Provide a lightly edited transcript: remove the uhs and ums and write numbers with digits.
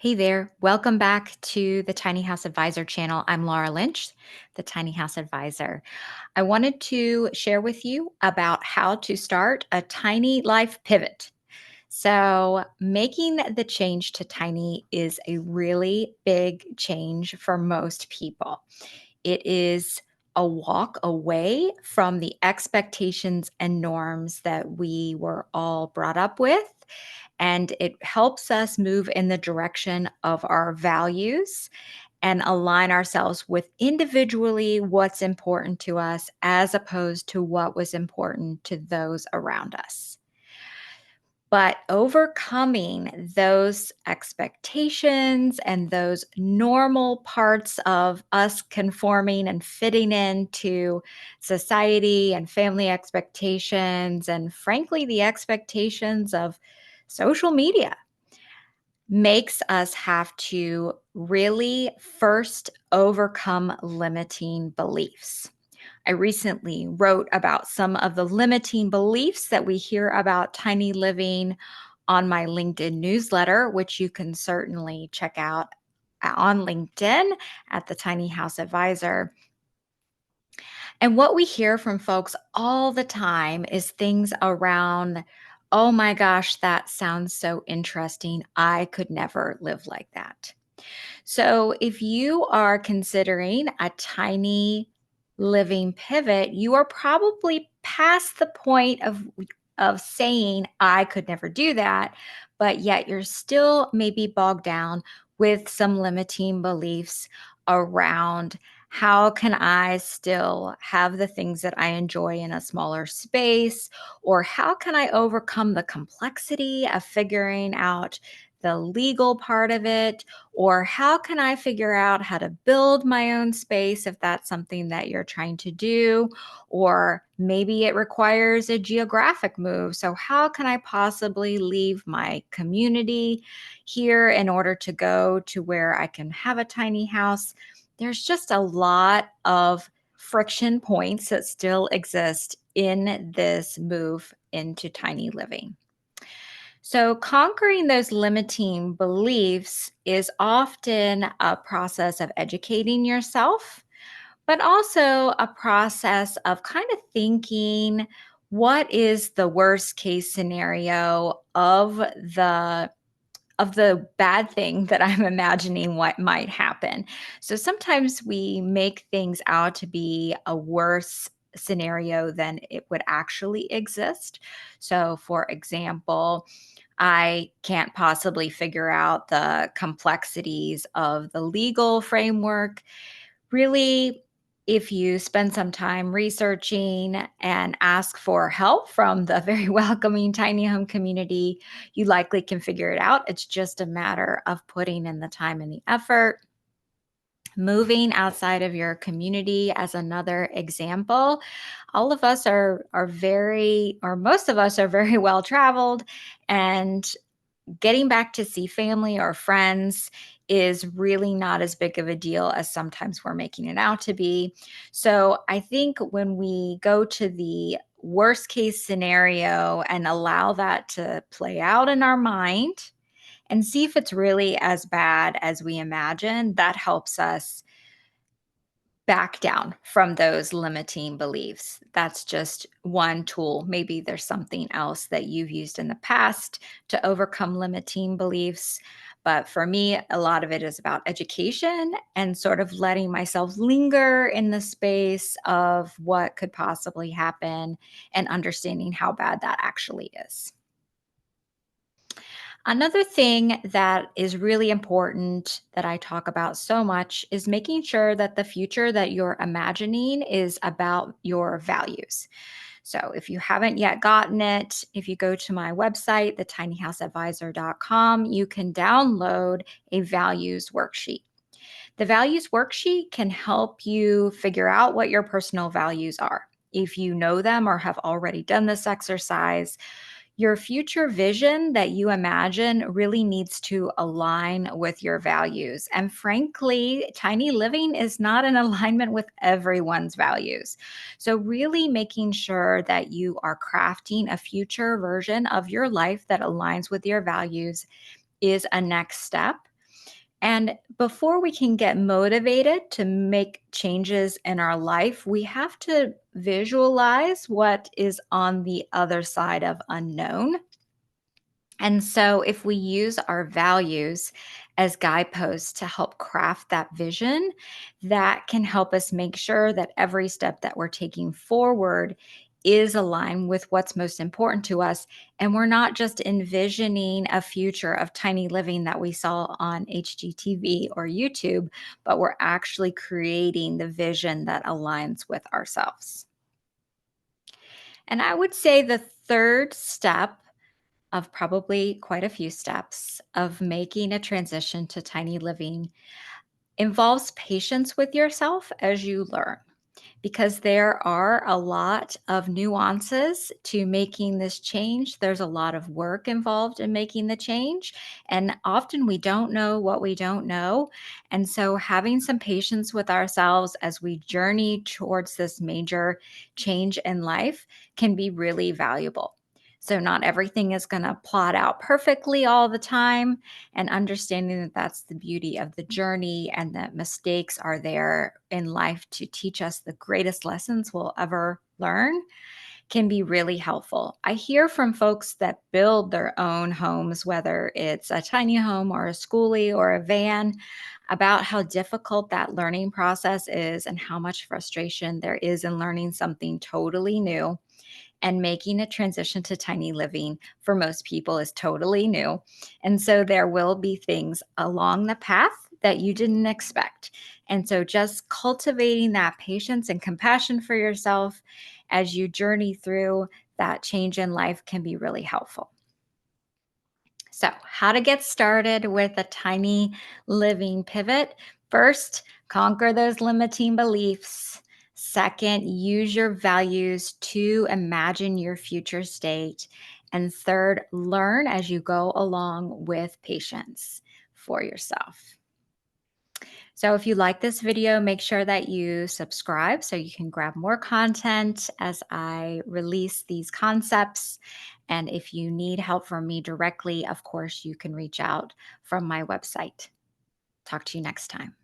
Hey there. Welcome back to the Tiny House Advisor channel. I'm Laura Lynch, the Tiny House Advisor. I wanted to share with you about how to start a tiny life pivot. So, making the change to tiny is a really big change for most people. It is a walk away from the expectations and norms that we were all brought up with. And it helps us move in the direction of our values and align ourselves with individually what's important to us as opposed to what was important to those around us. But overcoming those expectations and those normal parts of us conforming and fitting into society and family expectations, and frankly, the expectations of social media makes us have to really first overcome limiting beliefs. I recently wrote about some of the limiting beliefs that we hear about tiny living on my LinkedIn newsletter, which you can certainly check out on LinkedIn at the Tiny House Advisor. And what we hear from folks all the time is things around, oh my gosh, that sounds so interesting. I could never live like that. So, if you are considering a tiny living pivot, you are probably past the point of saying, I could never do that, but yet you're still maybe bogged down with some limiting beliefs around how can I still have the things that I enjoy in a smaller space? Or how can I overcome the complexity of figuring out the legal part of it? Or how can I figure out how to build my own space if that's something that you're trying to do? Or maybe it requires a geographic move. So, how can I possibly leave my community here in order to go to where I can have a tiny house? There's just a lot of friction points that still exist in this move into tiny living. So, conquering those limiting beliefs is often a process of educating yourself, but also a process of kind of thinking what is the worst case scenario of the bad thing that I'm imagining what might happen. So sometimes we make things out to be a worse scenario than it would actually exist. So, for example, I can't possibly figure out the complexities of the legal framework. Really, if you spend some time researching and ask for help from the very welcoming tiny home community, you likely can figure it out. It's just a matter of putting in the time and the effort. Moving outside of your community as another example. All of us are very, or most of us are very well traveled, and getting back to see family or friends is really not as big of a deal as sometimes we're making it out to be. So I think when we go to the worst case scenario and allow that to play out in our mind and see if it's really as bad as we imagine, that helps us back down from those limiting beliefs. That's just one tool. Maybe there's something else that you've used in the past to overcome limiting beliefs. But for me, a lot of it is about education and sort of letting myself linger in the space of what could possibly happen and understanding how bad that actually is. Another thing that is really important that I talk about so much is making sure that the future that you're imagining is about your values. So, if you haven't yet gotten it, if you go to my website, thetinyhouseadvisor.com, you can download a values worksheet. The values worksheet can help you figure out what your personal values are. If you know them or have already done this exercise, your future vision that you imagine really needs to align with your values. And frankly, tiny living is not in alignment with everyone's values. So, really making sure that you are crafting a future version of your life that aligns with your values is a next step. And before we can get motivated to make changes in our life, we have to visualize what is on the other side of unknown. And so, if we use our values as guideposts to help craft that vision, that can help us make sure that every step that we're taking forward is aligned with what's most important to us. And we're not just envisioning a future of tiny living that we saw on HGTV or YouTube, but we're actually creating the vision that aligns with ourselves. And I would say the third step of probably quite a few steps of making a transition to tiny living involves patience with yourself as you learn, because there are a lot of nuances to making this change. There's a lot of work involved in making the change, and often we don't know what we don't know. And so, having some patience with ourselves as we journey towards this major change in life can be really valuable. So, not everything is going to plot out perfectly all the time, and understanding that that's the beauty of the journey and that mistakes are there in life to teach us the greatest lessons we'll ever learn can be really helpful. I hear from folks that build their own homes, whether it's a tiny home or a schoolie or a van, about how difficult that learning process is and how much frustration there is in learning something totally new. And making a transition to tiny living for most people is totally new. And so there will be things along the path that you didn't expect. And so just cultivating that patience and compassion for yourself as you journey through that change in life can be really helpful. So, how to get started with a tiny living pivot? First, conquer those limiting beliefs. Second, use your values to imagine your future state. And third, learn as you go along with patience for yourself. So, if you like this video, make sure that you subscribe so you can grab more content as I release these concepts. And if you need help from me directly, of course, you can reach out from my website. Talk to you next time.